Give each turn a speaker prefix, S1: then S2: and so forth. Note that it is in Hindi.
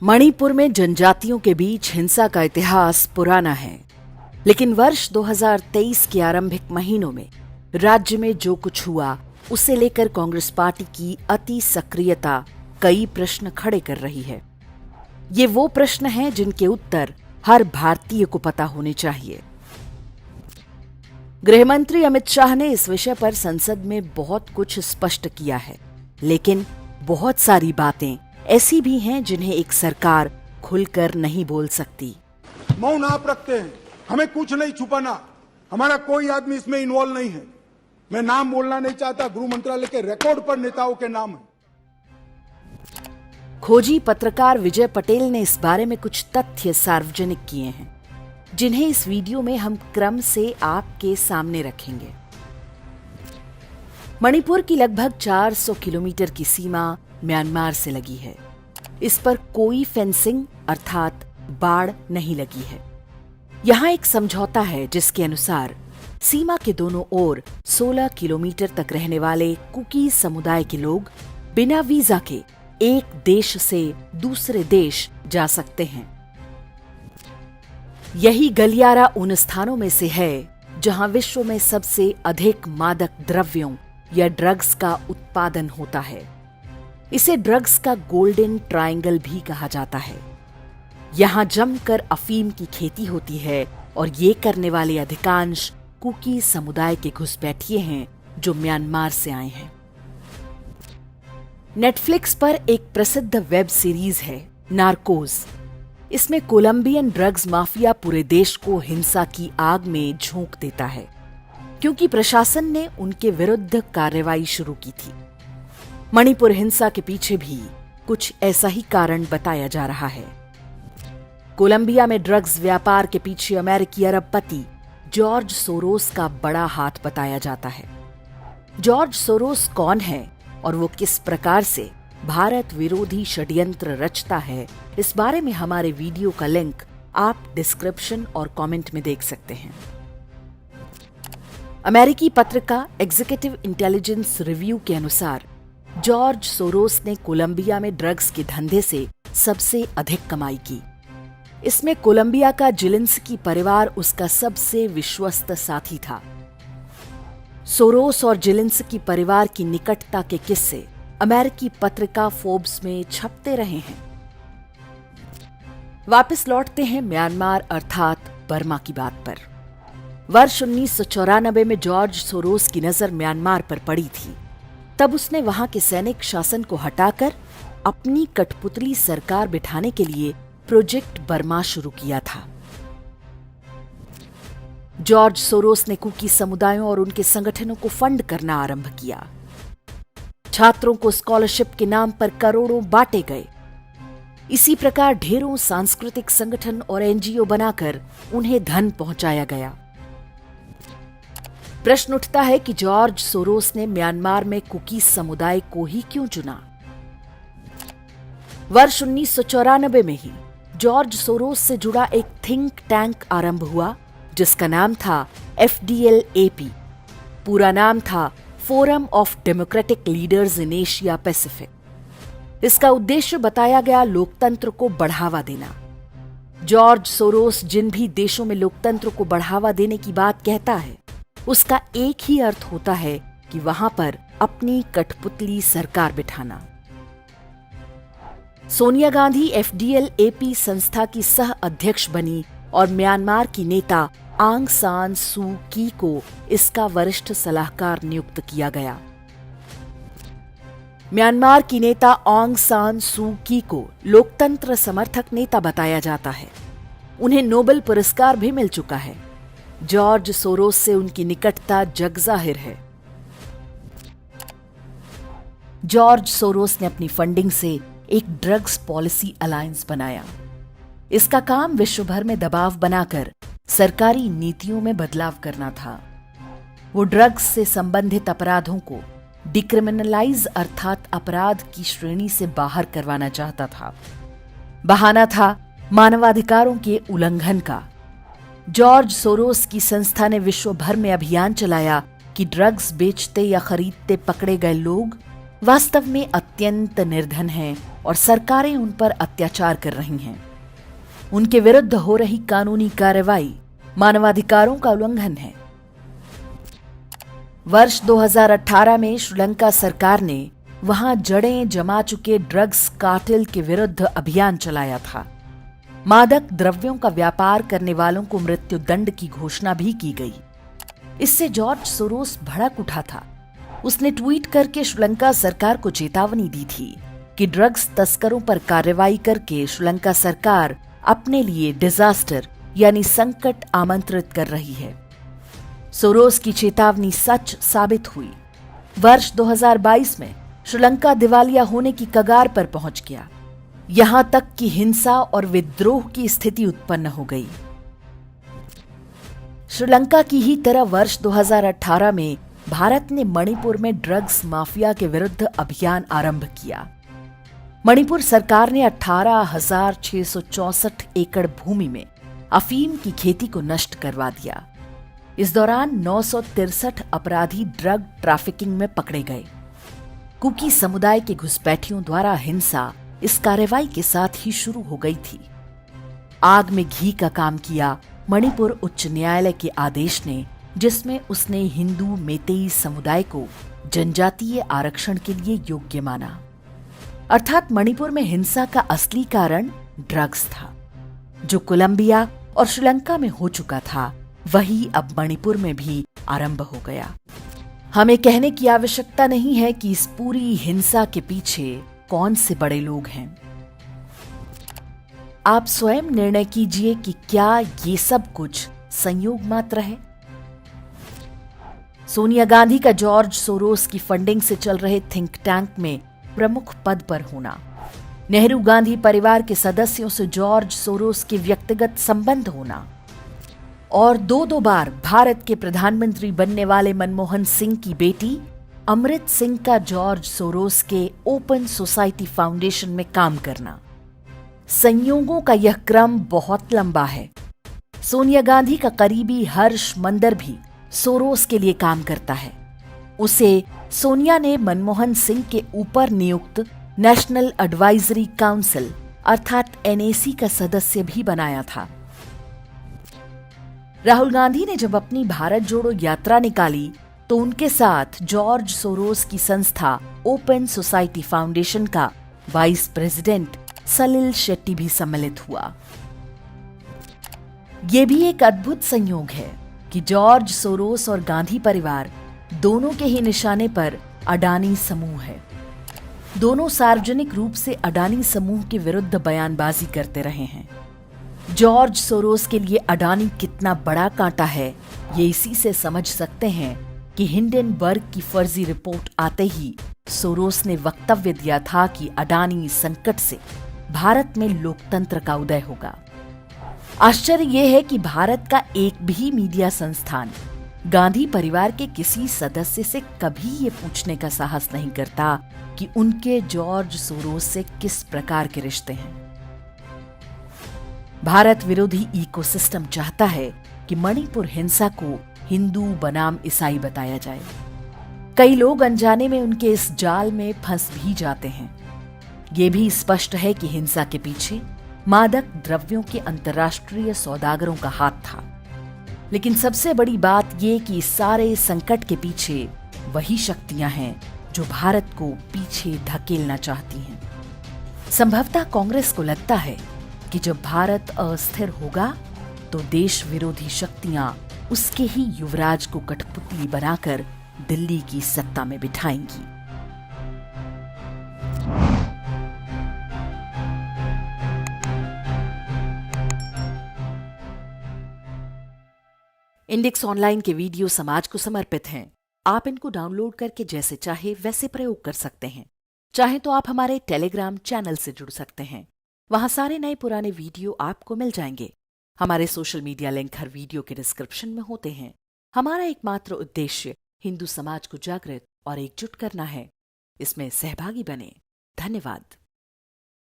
S1: मणिपुर में जनजातियों के बीच हिंसा का इतिहास पुराना है, लेकिन वर्ष 2023 के आरंभिक महीनों में राज्य में जो कुछ हुआ उसे लेकर कांग्रेस पार्टी की अति सक्रियता कई प्रश्न खड़े कर रही है। ये वो प्रश्न हैं जिनके उत्तर हर भारतीय को पता होने चाहिए। गृहमंत्री अमित शाह ने इस विषय पर संसद में बहुत कुछ स्पष्ट किया है, लेकिन बहुत सारी बातें ऐसी भी हैं जिन्हें एक सरकार खुलकर नहीं बोल सकती।
S2: मौन आप रखते हैं, हमें कुछ नहीं छुपाना, हमारा कोई आदमी इसमें इन्वॉल्व नहीं है। मैं नाम बोलना नहीं चाहता, गृह मंत्रालय के रिकॉर्ड पर नेताओं के नाम है।
S1: खोजी पत्रकार विजय पटेल ने इस बारे में कुछ तथ्य सार्वजनिक किए हैं, जिन्हें इस वीडियो में हम क्रम से आपके सामने रखेंगे। मणिपुर की लगभग 400 किलोमीटर की सीमा म्यांमार से लगी है। इस पर कोई फेंसिंग अर्थात बाड़ नहीं लगी है। यहां एक समझौता है जिसके अनुसार सीमा के दोनों ओर 16 किलोमीटर तक रहने वाले कुकी समुदाय के लोग बिना वीजा के एक देश से दूसरे देश जा सकते हैं। यही गलियारा उन स्थानों में से है जहां विश्व में सबसे अधिक मादक द्रव्यों या ड्रग्स का उत्पादन होता है। इसे ड्रग्स का गोल्डन ट्रायंगल भी कहा जाता है। यहां जमकर अफीम की खेती होती है और ये करने वाले अधिकांश कुकी समुदाय के घुसपैठिए हैं जो म्यांमार से आए हैं। नेटफ्लिक्स पर एक प्रसिद्ध वेब सीरीज है नार्कोज। इसमें कोलंबियन ड्रग्स माफिया पूरे देश को हिंसा की आग में झोंक देता है, क्योंकि प्रशासन ने उनके विरुद्ध कार्रवाई शुरू की थी। मणिपुर हिंसा के पीछे भी कुछ ऐसा ही कारण बताया जा रहा है। कोलंबिया में ड्रग्स व्यापार के पीछे अमेरिकी अरबपति जॉर्ज सोरोस का बड़ा हाथ बताया जाता है। जॉर्ज सोरोस कौन है और वो किस प्रकार से भारत विरोधी षड्यंत्र रचता है, इस बारे में हमारे वीडियो का लिंक आप डिस्क्रिप्शन और कमेंट में देख सकते हैं। अमेरिकी पत्रिका एग्जीक्यूटिव इंटेलिजेंस रिव्यू के अनुसार जॉर्ज सोरोस ने कोलंबिया में ड्रग्स के धंधे से सबसे अधिक कमाई की। इसमें कोलंबिया का जिलिंस्की परिवार उसका सबसे विश्वस्त साथी था। सोरोस और जिलिंस्की परिवार की निकटता के किस्से अमेरिकी पत्रिका फोर्ब्स में छपते रहे हैं। वापस लौटते हैं म्यांमार अर्थात बर्मा की बात पर। वर्ष 1994 में जॉर्ज सोरोस की नजर म्यांमार पर पड़ी थी। तब उसने वहां के सैनिक शासन को हटाकर अपनी कठपुतली सरकार बिठाने के लिए प्रोजेक्ट बर्मा शुरू किया था। जॉर्ज सोरोस ने कुकी समुदायों और उनके संगठनों को फंड करना आरंभ किया। छात्रों को स्कॉलरशिप के नाम पर करोड़ों बांटे गए। इसी प्रकार ढेरों सांस्कृतिक संगठन और एनजीओ बनाकर उन्हें धन पहुंचाया गया। प्रश्न उठता है कि जॉर्ज सोरोस ने म्यांमार में कुकी समुदाय को ही क्यों चुना? वर्ष 1994 में ही जॉर्ज सोरोस से जुड़ा एक थिंक टैंक आरंभ हुआ जिसका नाम था FDLAP। पूरा नाम था forum of democratic leaders in Asia Pacific. इसका उद्देश्य बताया गया लोकतंत्र को बढ़ावा देना। जॉर्ज सोरोस जिन भी देशों में लोकतंत्र को बढ़ावा देने की बात कहता है, उसका एक ही अर्थ होता है कि वहां पर अपनी कठपुतली सरकार बिठाना। सोनिया गांधी FDLAP संस्था की सह अध्यक्ष बनी और म्यांमार की नेता आंग सान सू की को इसका वरिष्ठ सलाहकार नियुक्त किया गया। म्यांमार की नेता आंग सान सू की को लोकतंत्र समर्थक नेता बताया जाता है। उन्हें नोबेल पुरस्कार भी मिल चुका है। जॉर्ज सोरोस से उनकी निकटता जगजाहिर है। जॉर्ज सोरोस ने अपनी फंडिंग से एक ड्रग्स पॉलिसी अलायंस बनाया। इसका काम विश्व भर में दबाव बनाकर सरकारी नीतियों में बदलाव करना था। वो ड्रग्स से संबंधित अपराधों को डिक्रिमिनलाइज अर्थात अपराध की श्रेणी से बाहर करवाना चाहता था। बहाना था मानवाधिकारों के उल्लंघन का। जॉर्ज सोरोस की संस्था ने विश्व भर में अभियान चलाया कि ड्रग्स बेचते या खरीदते पकड़े गए लोग वास्तव में अत्यंत निर्धन हैं और सरकारें उन पर अत्याचार कर रही हैं। उनके विरुद्ध हो रही कानूनी कार्रवाई मानवाधिकारों का उल्लंघन है। वर्ष 2018 में श्रीलंका सरकार ने वहां जड़ें जमा चुके ड्रग्स कार्टेल के विरुद्ध अभियान चलाया था। मादक द्रव्यों का व्यापार करने वालों को मृत्यु दंड की घोषणा भी की गई। इससे जॉर्ज सोरोस भड़क उठा था। उसने ट्वीट करके श्रीलंका सरकार को चेतावनी दी थी कि ड्रग्स तस्करों पर कार्रवाई करके श्रीलंका सरकार अपने लिए डिजास्टर यानी संकट आमंत्रित कर रही है। सोरोस की चेतावनी सच साबित हुई। वर्ष 2022 में श्रीलंका दिवालिया होने की कगार पर पहुंच गया। यहां तक कि हिंसा और विद्रोह की स्थिति उत्पन्न हो गई। श्रीलंका की ही तरह वर्ष 2018 में भारत ने मणिपुर में ड्रग्स माफिया के विरुद्ध अभियान आरंभ किया। मणिपुर सरकार ने 18,664 एकड़ भूमि में अफीम की खेती को नष्ट करवा दिया। इस दौरान 963 अपराधी ड्रग ट्रैफिकिंग में पकड़े गए। कुकी समुदाय के घुसपैठियों द्वारा हिंसा इस कार्रवाई के साथ ही शुरू हो गई थी। आग में घी का काम किया मणिपुर उच्च न्यायालय के आदेश ने, जिसमें उसने हिंदू मेतेई समुदाय को जनजातीय आरक्षण के लिए योग्य माना। अर्थात मणिपुर में हिंसा का असली कारण ड्रग्स था। जो कोलंबिया और श्रीलंका में हो चुका था, वही अब मणिपुर में भी आरंभ हो गया। हमें कहने की आवश्यकता नहीं है कि इस पूरी हिंसा के पीछे कौन से बड़े लोग हैं। आप स्वयं निर्णय कीजिए कि क्या ये सब कुछ संयोग मात्र है। सोनिया गांधी का जॉर्ज सोरोस की फंडिंग से चल रहे थिंक टैंक में प्रमुख पद पर होना, नेहरू गांधी परिवार के सदस्यों से जॉर्ज सोरोस के व्यक्तिगत संबंध होना और दो बार भारत के प्रधानमंत्री बनने वाले मनमोहन सिंह की बेटी अमृत सिंह का जॉर्ज सोरोस के ओपन सोसाइटी फाउंडेशन में काम करना। संयोगों का यह क्रम बहुत लंबा है। सोनिया गांधी का करीबी हर्ष मंदर भी सोरोस के लिए काम करता है। उसे सोनिया ने मनमोहन सिंह के ऊपर नियुक्त नेशनल एडवाइजरी काउंसिल अर्थात एनएसी का सदस्य भी बनाया था। राहुल गांधी ने जब अपनी भारत जोड़ो यात्रा निकाली तो उनके साथ जॉर्ज सोरोस की संस्था ओपन सोसाइटी फाउंडेशन का वाइस प्रेसिडेंट सलिल शेट्टी भी सम्मिलित हुआ। यह भी एक अद्भुत संयोग है कि जॉर्ज सोरोस और गांधी परिवार दोनों के ही निशाने पर अडानी समूह है। दोनों सार्वजनिक रूप से अडानी समूह के विरुद्ध बयानबाजी करते रहे हैं। जॉर्ज सोरोस के लिए अडानी कितना बड़ा कांटा है, ये इसी से समझ सकते हैं कि हिंडनबर्ग की फर्जी रिपोर्ट आते ही सोरोस ने वक्तव्य दिया था कि अडानी संकट से भारत में लोकतंत्र का उदय होगा। आश्चर्य यह है कि भारत का एक भी मीडिया संस्थान गांधी परिवार के किसी सदस्य से कभी ये पूछने का साहस नहीं करता कि उनके जॉर्ज सोरोस से किस प्रकार के रिश्ते हैं। भारत विरोधी इकोसिस्टम चाहता है कि मणिपुर हिंसा को हिंदू बनाम ईसाई बताया जाए। कई लोग अनजाने में उनके इस जाल में फंस भी जाते हैं। ये भी स्पष्ट है कि हिंसा के पीछे मादक द्रव्यों के अंतर्राष्ट्रीय सौदागरों का हाथ था। लेकिन सबसे बड़ी बात यह कि इस सारे संकट के पीछे वही शक्तियां हैं जो भारत को पीछे धकेलना चाहती हैं। संभवतः कांग्रेस को लगता है कि जब भारत अस्थिर होगा तो देश विरोधी शक्तियां उसके ही युवराज को कठपुतली बनाकर दिल्ली की सत्ता में बिठाएंगी। इंडेक्स ऑनलाइन के वीडियो समाज को समर्पित हैं। आप इनको डाउनलोड करके जैसे चाहे वैसे प्रयोग कर सकते हैं। चाहे तो आप हमारे टेलीग्राम चैनल से जुड़ सकते हैं। वहां सारे नए पुराने वीडियो आपको मिल जाएंगे। हमारे सोशल मीडिया लिंक हर वीडियो के डिस्क्रिप्शन में होते हैं। हमारा एकमात्र उद्देश्य हिंदू समाज को जागृत और एकजुट करना है। इसमें सहभागी बने। धन्यवाद।